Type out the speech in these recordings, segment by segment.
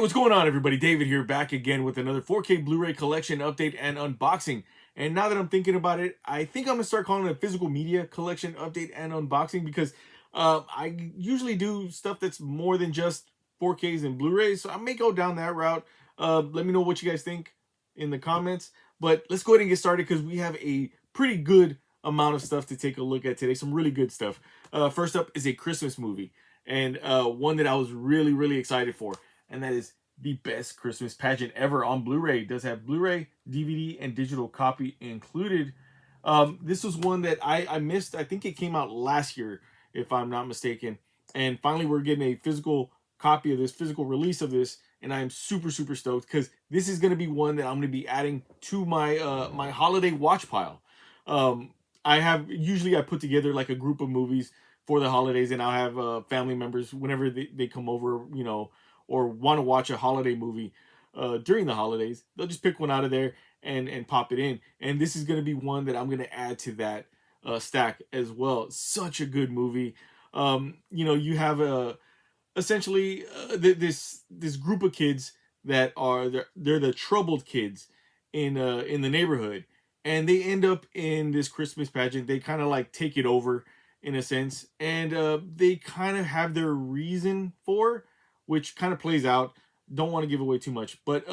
What's going on, everybody? David here, back again with another 4K Blu-ray collection update and unboxing. And now that I'm thinking about it, I think I'm gonna start calling it a physical media collection update and unboxing because I usually do stuff that's more than just 4Ks and Blu-rays. So I may go down that route. Let me know what you guys think in the comments. But let's go ahead and get started because we have a pretty good amount of stuff to take a look at today. Some really good stuff. First up is a Christmas movie, and one that I was really excited for, and that is the best Christmas pageant ever on Blu-ray. It does have Blu-ray, DVD, and digital copy included. This was one that I missed. I think it came out last year, if I'm not mistaken. And finally, we're getting a physical copy of this, physical release of this, and I am super stoked because this is going to be one that I'm going to be adding to my my holiday watch pile. I put together like a group of movies for the holidays, and I'll have family members whenever they come over, you know, or want to watch a holiday movie during the holidays. They'll just pick one out of there and pop it in. And this is going to be one that I'm going to add to that stack as well. Such a good movie. You know, you have essentially this group of kids that are they're the troubled kids in the neighborhood, and they end up in this Christmas pageant. They kind of like take it over in a sense, and they kind of have their reason for, which kind of plays out. Don't want to give away too much, but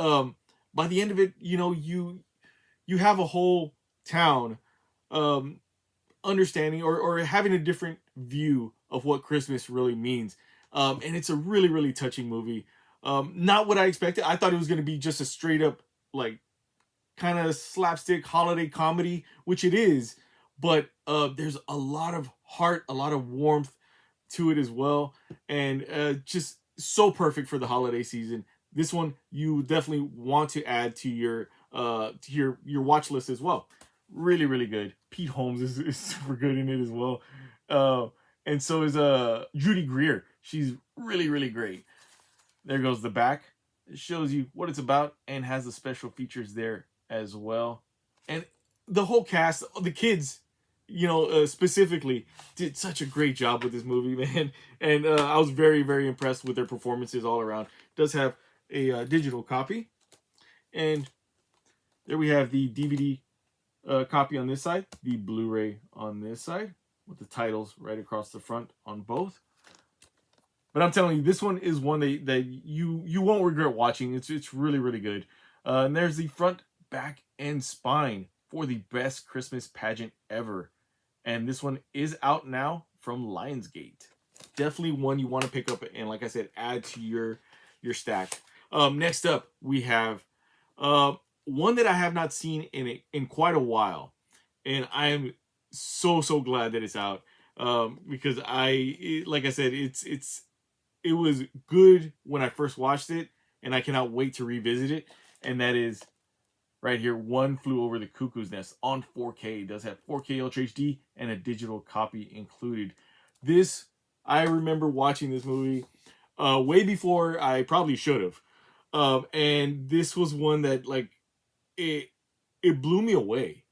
by the end of it, you know, you have a whole town understanding or having a different view of what Christmas really means. And it's a really touching movie. Not what I expected. I thought it was going to be just a straight up like kind of slapstick holiday comedy, which it is, but there's a lot of heart, a lot of warmth to it as well, and just so perfect for the holiday season. This one you definitely want to add to your watch list as well. Really good. Pete Holmes is super good in it as well, and so is Judy Greer. She's really great. There goes the back. It shows you what it's about and has the special features there as well. And the whole cast, the kids, you know, specifically did such a great job with this movie, man. And I was very impressed with their performances all around. It does have a digital copy, and there we have the DVD copy on this side, the Blu-ray on this side, with the titles right across the front on both. But I'm telling you, this one is one that you won't regret watching. It's really good. And there's the front, back, and spine for the best Christmas pageant ever. And this one is out now from Lionsgate. Definitely one you want to pick up and, like I said, add to your stack. Next up, we have one that I have not seen in quite a while, and I am so glad that it's out, because like I said, it was good when I first watched it, and I cannot wait to revisit it. And that is right here, One Flew Over the Cuckoo's Nest on 4K. It does have 4K Ultra HD and a digital copy included. This, I remember watching this movie way before I probably should have. And this was one that, like, it blew me away.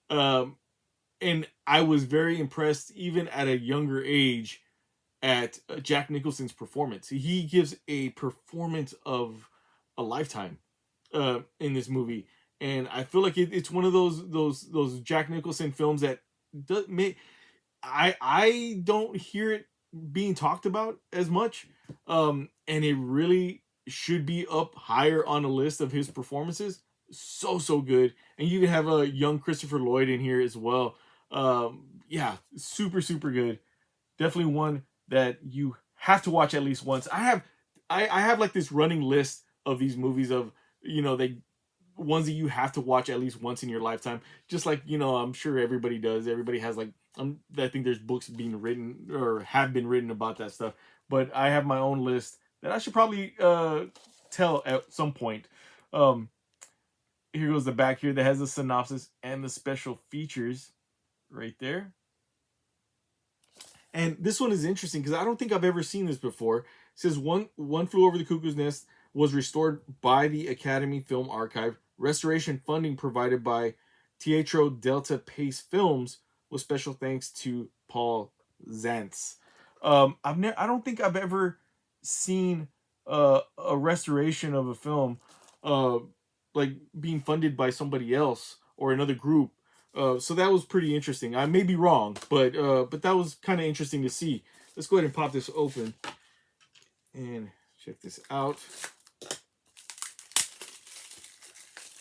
And I was very impressed, even at a younger age, at Jack Nicholson's performance. He gives a performance of a lifetime in this movie, and I feel like it's one of those Jack Nicholson films that I don't hear it being talked about as much, and it really should be up higher on the list of his performances. So good, and you can have a young Christopher Lloyd in here as well. Yeah, super good. Definitely one that you have to watch at least once. I have like this running list of these movies of, you know, ones that you have to watch at least once in your lifetime. Just like, you know, I'm sure everybody does. Everybody has like, I think there's books being written or have been written about that stuff. But I have my own list that I should probably tell at some point. Here goes the back here that has the synopsis and the special features right there. And this one is interesting because I don't think I've ever seen this before. It says One Flew Over the Cuckoo's Nest was restored by the Academy Film Archive. Restoration funding provided by Teatro Delta Pace Films, with special thanks to Paul Zantz. I don't think I've ever seen a restoration of a film, uh, like being funded by somebody else or another group. So that was pretty interesting. I may be wrong, but that was kind of interesting to see. Let's go ahead and pop this open and check this out.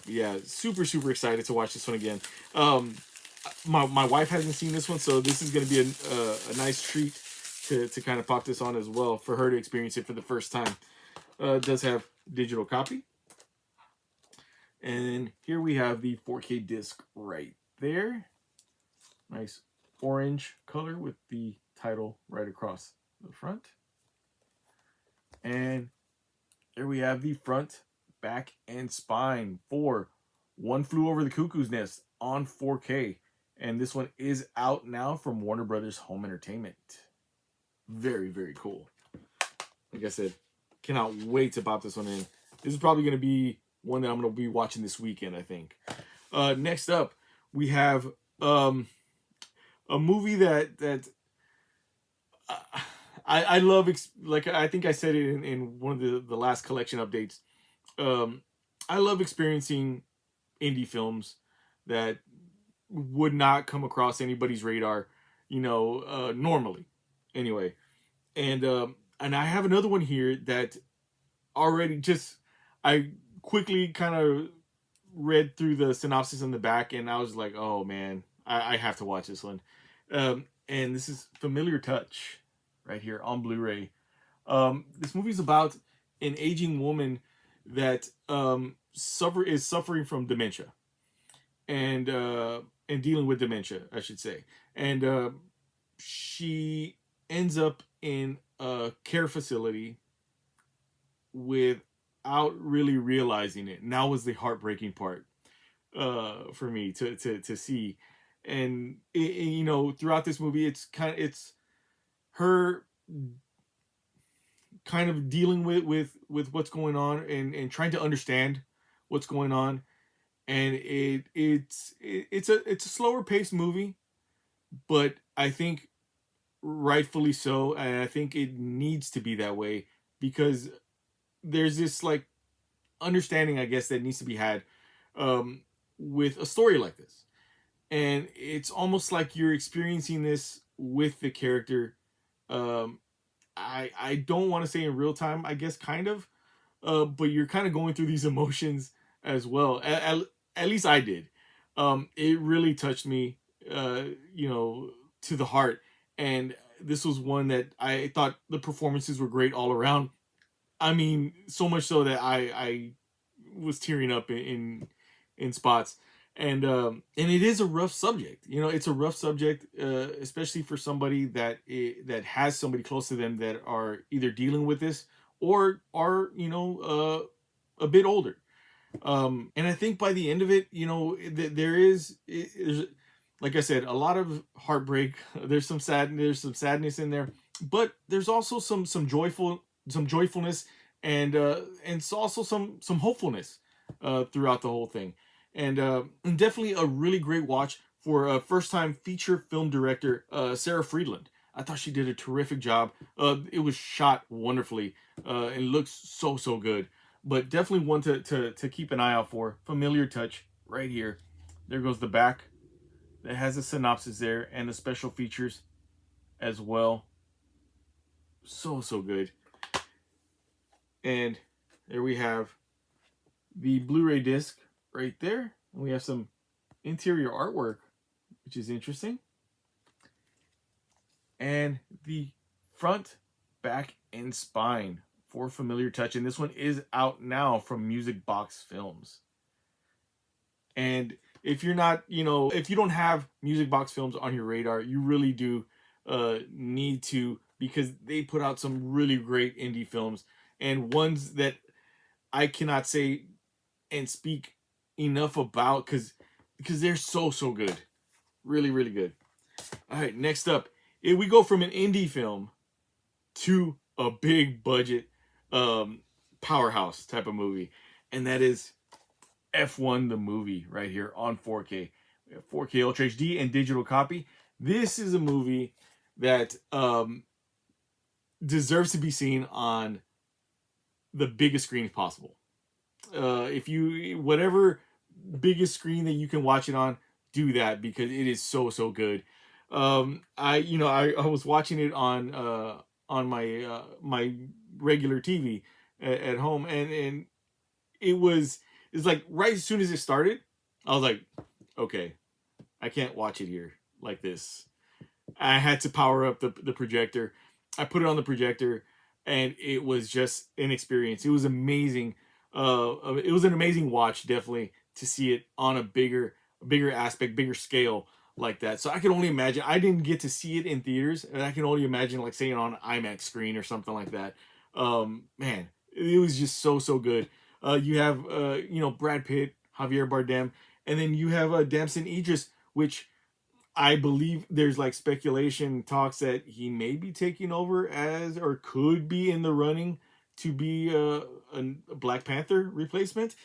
Yeah, super super excited to watch this one again. My wife hasn't seen this one, so this is going to be a nice treat to kind of pop this on as well for her to experience it for the first time. It does have digital copy, and here we have the 4K disc right there. Nice orange color with the title right across the front, and here we have the front, back, and spine for One Flew Over the Cuckoo's Nest on 4K. And this one is out now from Warner Brothers Home Entertainment. Very, very cool. Like I said, cannot wait to pop this one in. This is probably going to be one that I'm going to be watching this weekend, I think. Next up, we have a movie that I love. Like I think I said it in one of the last collection updates. I love experiencing indie films that would not come across anybody's radar, normally. Anyway, and I have another one here that already I quickly kind of read through the synopsis in the back, and I was like, oh man, I have to watch this one. And this is Familiar Touch, right here on Blu-ray. This movie's about an aging woman that is suffering from dementia, and dealing with dementia, I should say. And she ends up in a care facility without really realizing it. Now was the heartbreaking part for me to see. And throughout this movie, it's her kind of dealing with what's going on and trying to understand what's going on. And it's a slower paced movie, but I think rightfully so, and I think it needs to be that way because there's this like understanding, I guess, that needs to be had with a story like this. And it's almost like you're experiencing this with the character. I don't want to say in real time, I guess, kind of, but you're kind of going through these emotions as well. At least I did. It really touched me, to the heart. And this was one that I thought the performances were great all around. I mean, so much so that I was tearing up in spots. And it is a rough subject. It's a rough subject, especially for somebody that has somebody close to them that are either dealing with this or are a bit older. And I think by the end of it, there's, like I said, a lot of heartbreak. There's some sadness in there, but there's also some joyfulness, and it's also some hopefulness throughout the whole thing. And definitely a really great watch for a first-time feature film director, Sarah Friedland. I thought she did a terrific job. It was shot wonderfully and looks so good. But definitely one to keep an eye out for. Familiar Touch, right here. There goes the back. That has a synopsis there and the special features as well. So good. And there we have the Blu-ray disc right there. And we have some interior artwork, which is interesting. And the front, back, and spine for Familiar Touch. And this one is out now from Music Box Films. And if you're not, if you don't have Music Box Films on your radar, you really do need to, because they put out some really great indie films and ones that I cannot say and speak enough about because they're so good. Really good. All right, next up, we go from an indie film to a big budget powerhouse type of movie, and that is F1 the movie right here on 4K. 4K Ultra HD and digital copy. This is a movie that deserves to be seen on the biggest screen possible. If you whatever biggest screen that you can watch it on, do that because it is so good. I was watching it on my regular TV at home, and it's like right as soon as it started, I was like, okay, I can't watch it here like this. I had to power up the projector. I put it on the projector, and it was just an experience. It was amazing. It was an amazing watch, definitely, to see it on a bigger aspect, bigger scale like that. So I can only imagine. I didn't get to see it in theaters, and I can only imagine like saying on an IMAX screen or something like that. Man, it was just so good. You have Brad Pitt, Javier Bardem, and then you have Damson Idris, which I believe there's like speculation talks that he may be taking over as or could be in the running to be a Black Panther replacement.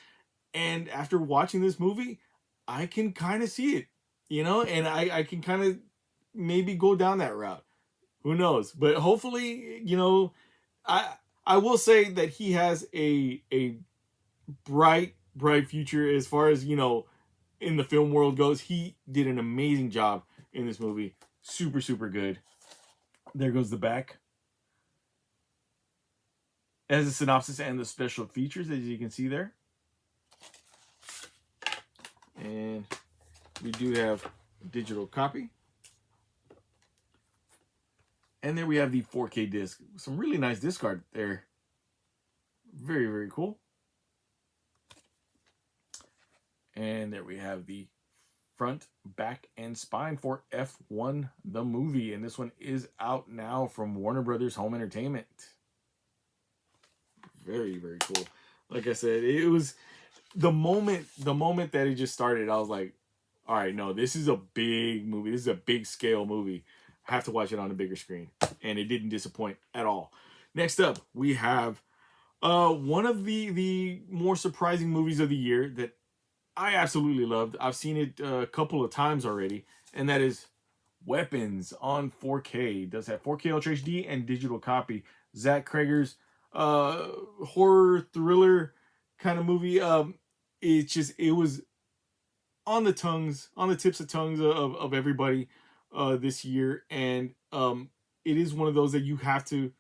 And after watching this movie, I can kind of see it, and I can kind of maybe go down that route. Who knows? But hopefully, I I will say that he has a bright future as far as in the film world goes. He did an amazing job in this movie. Super good. There goes the back. As a synopsis and the special features, as you can see there. And we do have a digital copy. And then we have the 4K disc. Some really nice disc art there. Very cool. And there we have the front, back, and spine for F1 the movie. And this one is out now from Warner Brothers Home Entertainment. Very cool. Like I said, it was the moment that it just started, I was like, all right, no, this is a big movie. This is a big scale movie. I have to watch it on a bigger screen. And it didn't disappoint at all. Next up, we have one of the more surprising movies of the year that I absolutely loved. I've seen it a couple of times already, and that is Weapons on 4K. It does have 4K Ultra HD and digital copy. Zach Cregger's horror thriller kind of movie. It was on the tips of tongues of everybody this year, and it is one of those that you have to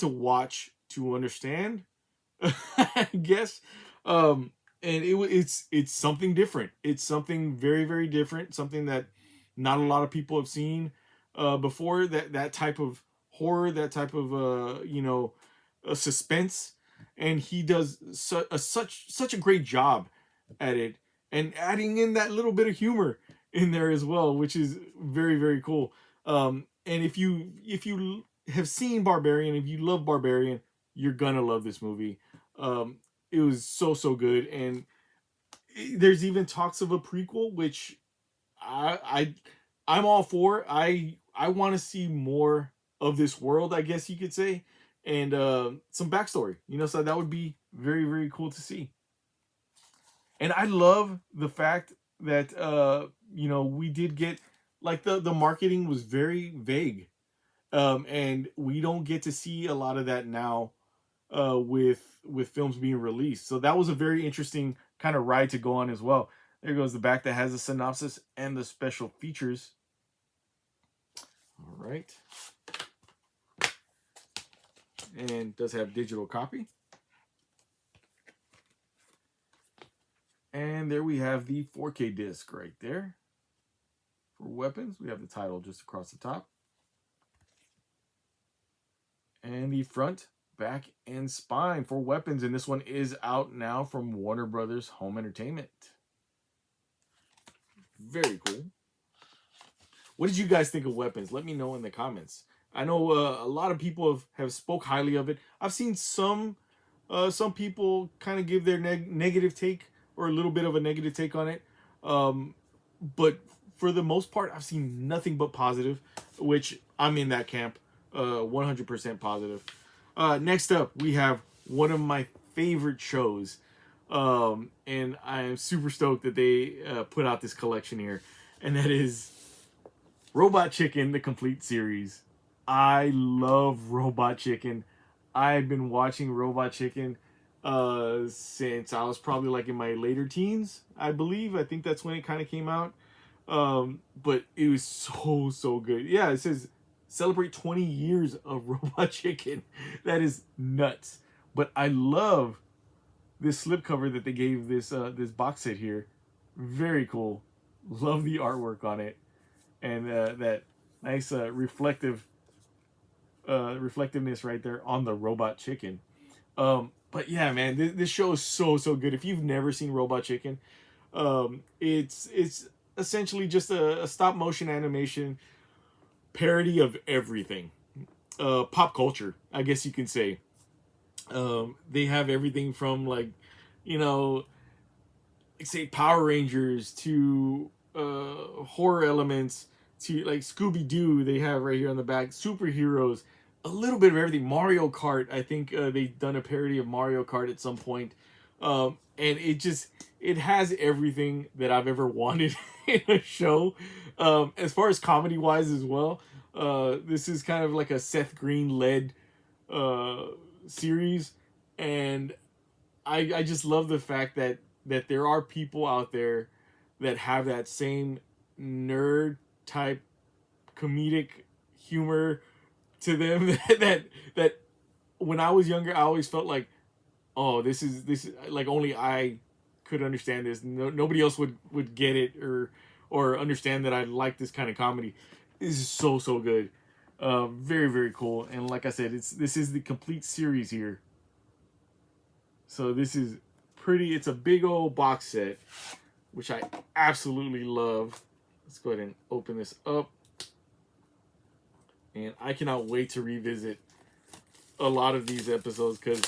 watch to understand. I guess. And it's something different. It's something very different. Something that not a lot of people have seen before. That type of horror, that type of suspense, and he does such a great job at it, and adding in that little bit of humor in there as well, which is very cool. And if you have seen Barbarian, if you love Barbarian, you're gonna love this movie. It was so good, and there's even talks of a prequel, which I'm all for. I want to see more of this world, I guess you could say, and some backstory. So that would be very cool to see. And I love the fact that we did get like the marketing was very vague, and we don't get to see a lot of that now with films being released. So that was a very interesting kind of ride to go on as well. There goes the back that has the synopsis and the special features. All right. And does have digital copy. And there we have the 4K disc right there. For Weapons, we have the title just across the top. And the front, back, and spine for Weapons. And this one is out now from Warner Brothers Home Entertainment. Very cool. What did you guys think of Weapons? Let me know in the comments. I know a lot of people have spoke highly of it. I've seen some people kind of give their negative take, or a little bit of a negative take on it. But for the most part, I've seen nothing but positive, which I'm in that camp, 100% positive. Next up, we have one of my favorite shows, and I am super stoked that they put out this collection here, and that is Robot Chicken, the complete series. I love Robot Chicken. I've been watching Robot Chicken since I was probably like in my later teens, I believe. I think that's when it kind of came out. But it was so good. Yeah, it says celebrate 20 years of Robot Chicken. That is nuts. But I love this slipcover that they gave this box set here. Very cool. Love the artwork on it, and that nice reflectiveness right there on the Robot Chicken. But yeah, man, this show is so good. If you've never seen Robot Chicken, it's essentially just a stop motion animation parody of everything, pop culture, I guess you can say. They have everything from like, you know, say Power Rangers to horror elements to like Scooby Doo. They have right here on the back superheroes, a little bit of everything. Mario Kart. I think they've done a parody of Mario Kart at some point, and it has everything that I've ever wanted in a show. As far as comedy wise as well, this is kind of like a Seth Green led series, and I just love the fact that there are people out there that have that same nerd type comedic humor to them that when I was younger I always felt like, oh, this is like only I could understand this. Nobody else would get it or understand that I like this kind of comedy. This is so good. Very cool. And like I said, this is the complete series here. So this is pretty. It's a big old box set, which I absolutely love. Let's go ahead and open this up. And I cannot wait to revisit a lot of these episodes because,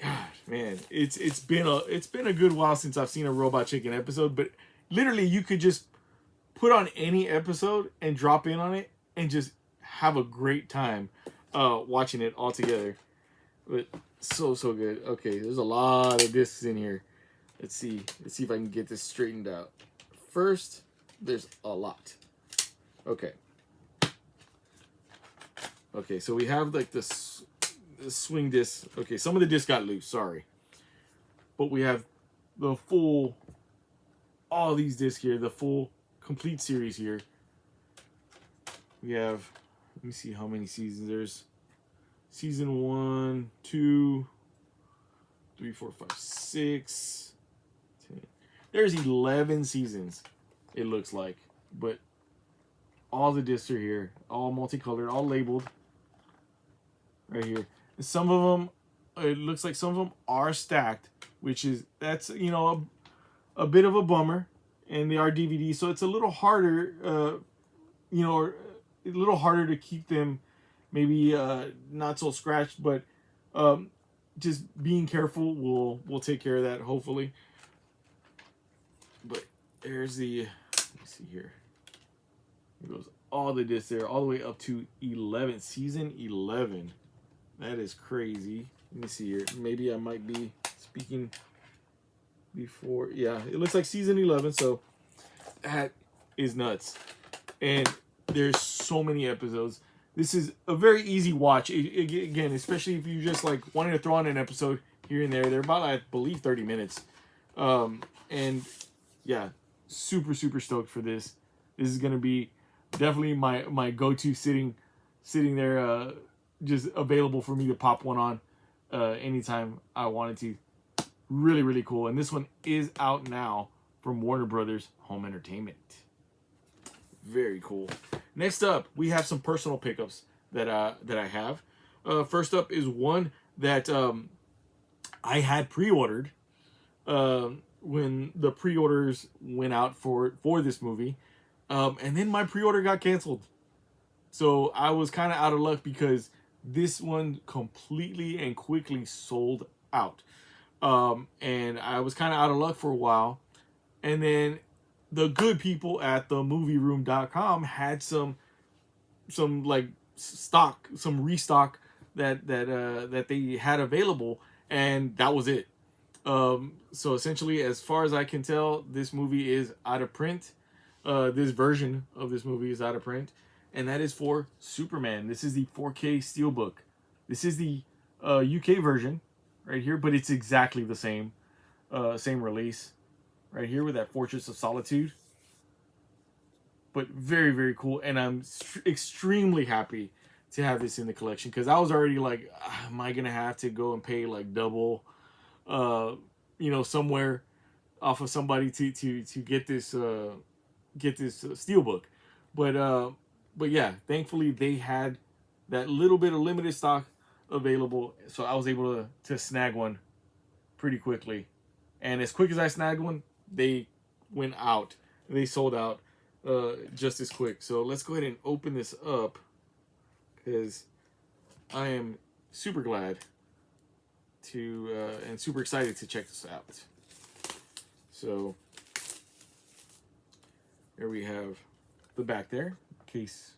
God, man, it's been a good while since I've seen a Robot Chicken episode. But literally, you could just put on any episode and drop in on it and just have a great time watching it all together. But so good. Okay, there's a lot of discs in here. Let's see if I can get this straightened out. First, there's a lot. Okay, so we have like this swing disc. Okay, some of the discs got loose, sorry. But we have the full, all these discs here, the full complete series here. We have, let me see how many seasons. There's season 1, 2, 3, 4, 5, 6, 10. There's 11 seasons, it looks like. But all the discs are here, all multicolored, all labeled right here. And some of them, it looks like some of them are stacked, that's you know a bit of a bummer. And they are DVD, so it's a little harder, you know, a little harder to keep them maybe not so scratched, but just being careful will take care of that, hopefully. But there's the, let me see here. Here goes all the discs there, all the way up to 11, season 11. That is crazy. Let me see here. Maybe I might be speaking before. Yeah, it looks like season 11, so that is nuts. And there's so many episodes. This is a very easy watch. Again, especially if you just like wanting to throw on an episode here and there. They're about, I believe, 30 minutes. And yeah, super stoked for this. This is gonna be definitely my go-to sitting there, just available for me to pop one on anytime I wanted to. Really cool. And this one is out now from Warner Brothers Home Entertainment. Very cool. Next up, we have some personal pickups that I have. First up is one that I had pre-ordered when the pre-orders went out for this movie, and then my pre-order got canceled. So I was kind of out of luck because this one completely and quickly sold out. And I was kind of out of luck for a while. And then the good people at themovieroom.com had some like stock, some restock that they had available, and that was it. So essentially, as far as I can tell, this movie is out of print. This version of this movie is out of print, and that is for Superman. This is the 4K Steelbook. This is the UK version right here, but it's exactly the same same release right here with that Fortress of Solitude. But very, very cool, and I'm extremely happy to have this in the collection, because I was already like, am I gonna have to go and pay like double, uh, somewhere off of somebody to get this steelbook, but but yeah, thankfully they had that little bit of limited stock available, so I was able to snag one pretty quickly, and as quick as I snagged one, they went out, they sold out just as quick. So let's go ahead and open this up, because I am super glad to and super excited to check this out. So there we have the back there, in case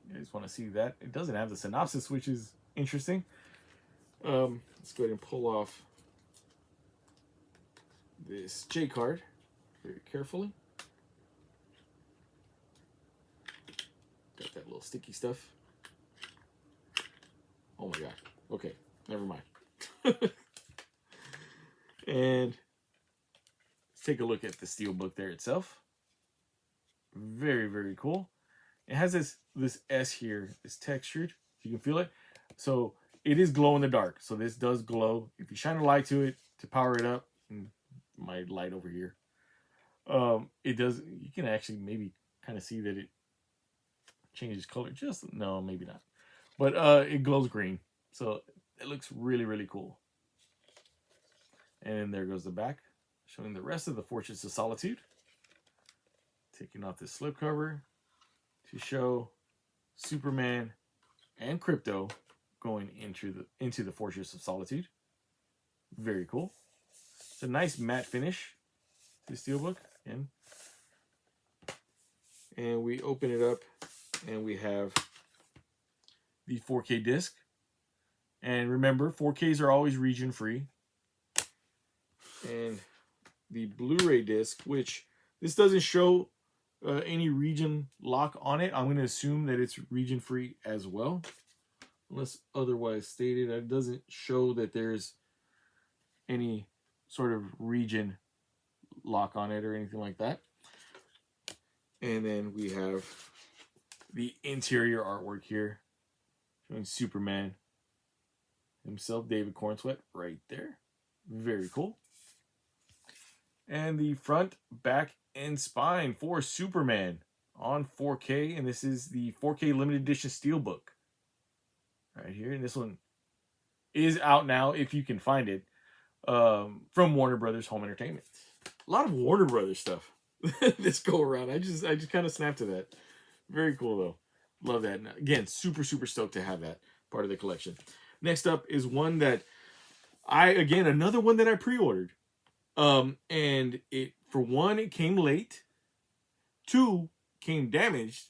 you guys want to see that. It doesn't have the synopsis, which is interesting. Let's go ahead and pull off this J card very carefully. Got that little sticky stuff. Oh my god. Okay, never mind. And let's take a look at the steelbook there itself. Very, very cool. It has this S here, it's textured. You can feel it. So it is glow in the dark. So this does glow. If you shine a light to it to power it up, and my light over here, it does. You can actually maybe kind of see that it changes color. Just no, maybe not. But it glows green. So it looks really, really cool. And then there goes the back, showing the rest of the Fortress of Solitude. Taking off this slipcover to show Superman and Crypto going into the Fortress of Solitude. Very cool. It's a nice matte finish to the steelbook. And we open it up, and we have the 4K disc. And remember, 4Ks are always region free. And the Blu-ray disc, which this doesn't show any region lock on it. I'm going to assume that it's region free as well, unless otherwise stated. It doesn't show that there's any sort of region lock on it or anything like that. And then we have the interior artwork here, showing Superman himself, David Cornsweet, right there. Very cool. And the front, back, and spine for Superman on 4K. And this is the 4K limited edition steelbook right here. And this one is out now if you can find it, from Warner Brothers Home Entertainment. A lot of Warner Brothers stuff this go around. I just kind of snapped to that. Very cool though. Love that. And again, super, super stoked to have that part of the collection. Next up is one that another one that I pre-ordered. And it, for one, it came late. 2, came damaged.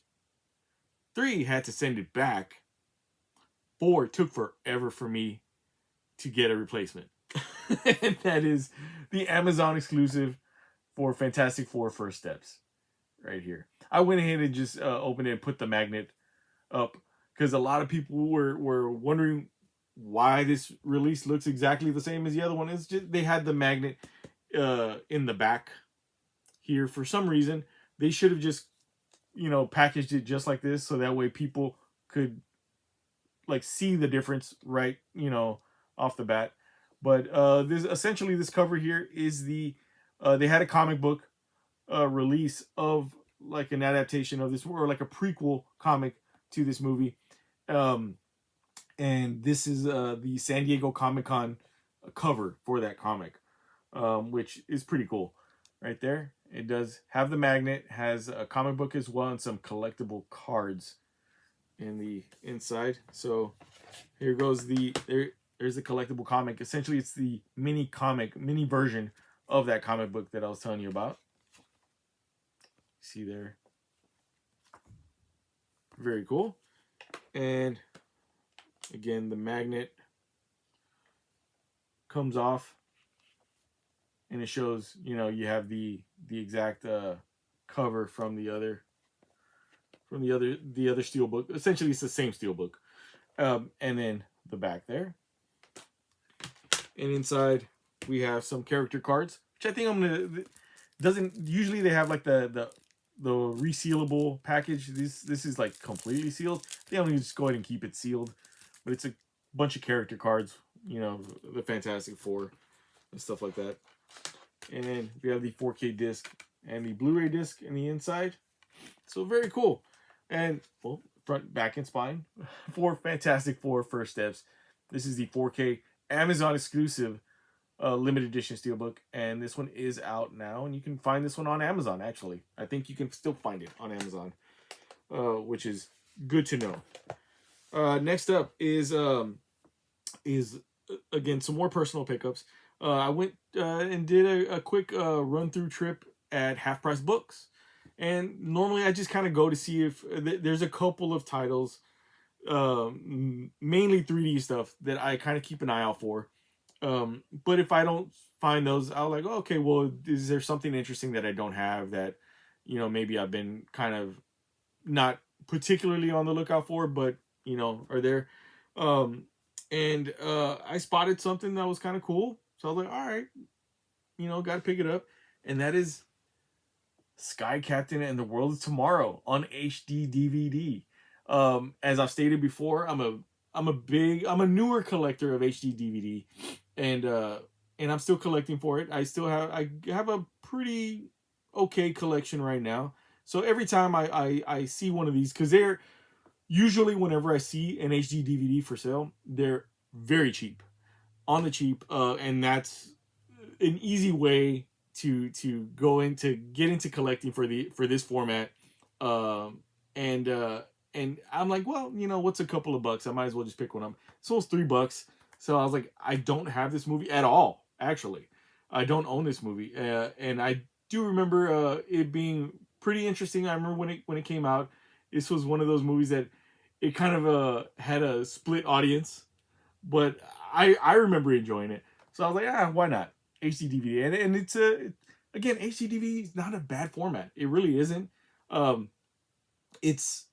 3, had to send it back. 4, it took forever for me to get a replacement. And that is the Amazon exclusive for Fantastic Four First Steps right here. I went ahead and just opened it and put the magnet up, because a lot of people were wondering why this release looks exactly the same as the other one. It's just they had the magnet in the back here for some reason. They should have just packaged it just like this, so that way people could like see the difference right off the bat. But this cover here is the they had a comic book release of like an adaptation of this, or like a prequel comic to this movie, and this is the San Diego Comic-Con cover for that comic, which is pretty cool right there. It does have the magnet, has a comic book as well, and some collectible cards in the inside. So here goes there's the collectible comic. Essentially, it's the mini version of that comic book that I was telling you about. See there? Very cool. And again, the magnet comes off, and it shows, you have the exact cover from the other steelbook. Essentially, it's the same steelbook. And then the back there. And inside we have some character cards, which I think I'm gonna doesn't usually they have like the resealable package. This is like completely sealed. I think I'm gonna just go ahead and keep it sealed. But it's a bunch of character cards, you know, the Fantastic Four and stuff like that. And then we have the 4K disc and the Blu-ray disc in the inside. So very cool. And well, front, back, and spine for Fantastic Four First Steps. This is the 4K Amazon exclusive limited edition Steelbook, and this one is out now, and you can find this one on Amazon. Actually, I think you can still find it on Amazon, which is good to know. Next up is again some more personal pickups. I went and did a quick run through trip at Half Price Books, and normally I just kind of go to see if there's a couple of titles, mainly 3D stuff, that I kind of keep an eye out for. But if I don't find those, I'll like, oh, okay, well, is there something interesting that I don't have that, you know, maybe I've been kind of not particularly on the lookout for, but, you know, are there. And I spotted something that was kind of cool. So I was like, all right, you know, got to pick it up. And that is Sky Captain and the World of Tomorrow on HD DVD. As I've stated before, I'm a newer collector of HD DVD, and I'm still collecting for it. I have a pretty okay collection right now. So every time I see one of these, because they're usually, whenever I see an HD DVD for sale, they're very cheap, on the cheap, and that's an easy way to get into collecting for this format. And I'm like, well, you know, what's a couple of bucks? I might as well just pick one up. So it's $3. So I was like, I don't have this movie at all. Actually, I don't own this movie, and I do remember it being pretty interesting. I remember when it came out. This was one of those movies that it kind of had a split audience, but I remember enjoying it. So I was like, why not HD DVD? And it's again, HD DVD is not a bad format. It really isn't. It's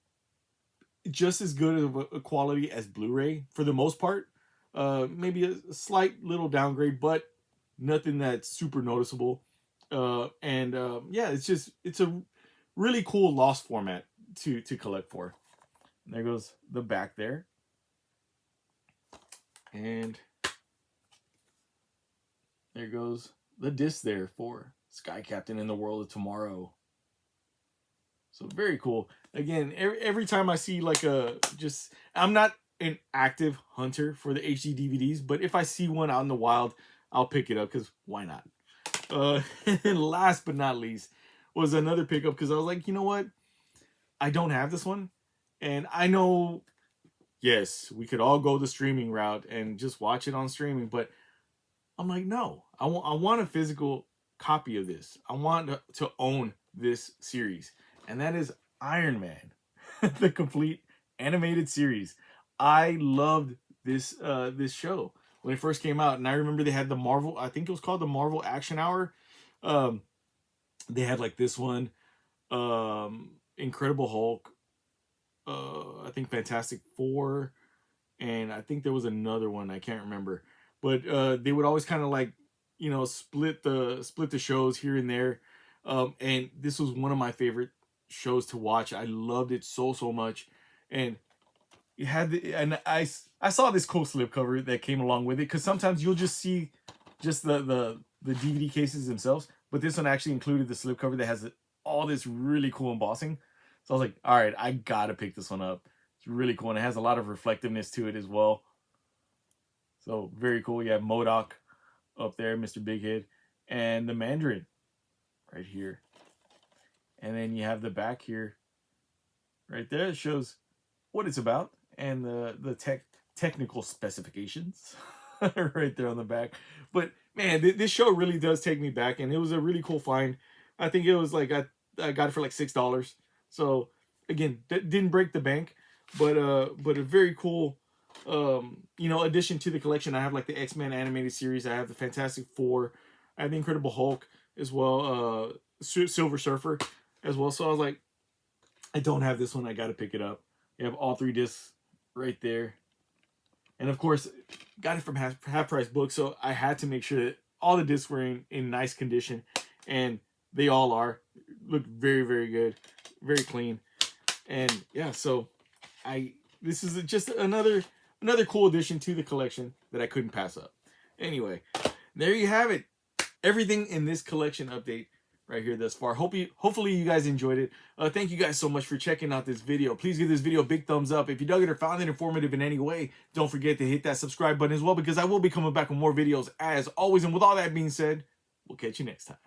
just as good of a quality as Blu-ray for the most part. Maybe a slight little downgrade, but nothing that's super noticeable. Yeah, it's a really cool lost format to collect for. And there goes the back there. And there goes the disc there for Sky Captain and the World of Tomorrow. So very cool. Again, every time I see like I'm not an active hunter for the HD DVDs, but if I see one out in the wild, I'll pick it up because why not? And last but not least was another pickup because I was like, you know what? I don't have this one. And I know, yes, we could all go the streaming route and just watch it on streaming, but I'm like, no, I want a physical copy of this. I want to own this series. And that is Iron Man, the complete animated series. I loved this show when it first came out, and I remember they had the Marvel. I think it was called the Marvel Action Hour. They had like this one, Incredible Hulk. I think Fantastic Four, and I think there was another one I can't remember. But they would always kind of like, you know, split the shows here and there. And this was one of my favorite shows to watch. I loved it so much, and it had I saw this cool slipcover that came along with it, because sometimes you'll just see just the DVD cases themselves, but this one actually included the slipcover that has all this really cool embossing. So I was like, all right, I gotta pick this one up. It's really cool, and it has a lot of reflectiveness to it as well. So very cool. You have MODOK up there, Mr. Big Head, and the Mandarin right here. And then you have the back here, right there. It shows what it's about and the technical specifications right there on the back. But man, this show really does take me back, and it was a really cool find. I think it was like I got it for like $6. So again, didn't break the bank, but a very cool addition to the collection. I have like the X-Men animated series. I have the Fantastic Four. I have the Incredible Hulk as well. Silver Surfer as well. So I was like, I don't have this one. I got to pick it up. You have all 3 discs right there. And of course, got it from half price books, so I had to make sure that all the discs were in nice condition, and they all are. Look very, very good, very clean, and yeah. So this is just another cool addition to the collection that I couldn't pass up. Anyway, there you have it. Everything in this collection update right here thus far. Hopefully you guys enjoyed it. Thank you guys so much for checking out this video. Please give this video a big thumbs up. If you dug it or found it informative in any way, don't forget to hit that subscribe button as well, because I will be coming back with more videos as always. And with all that being said, we'll catch you next time.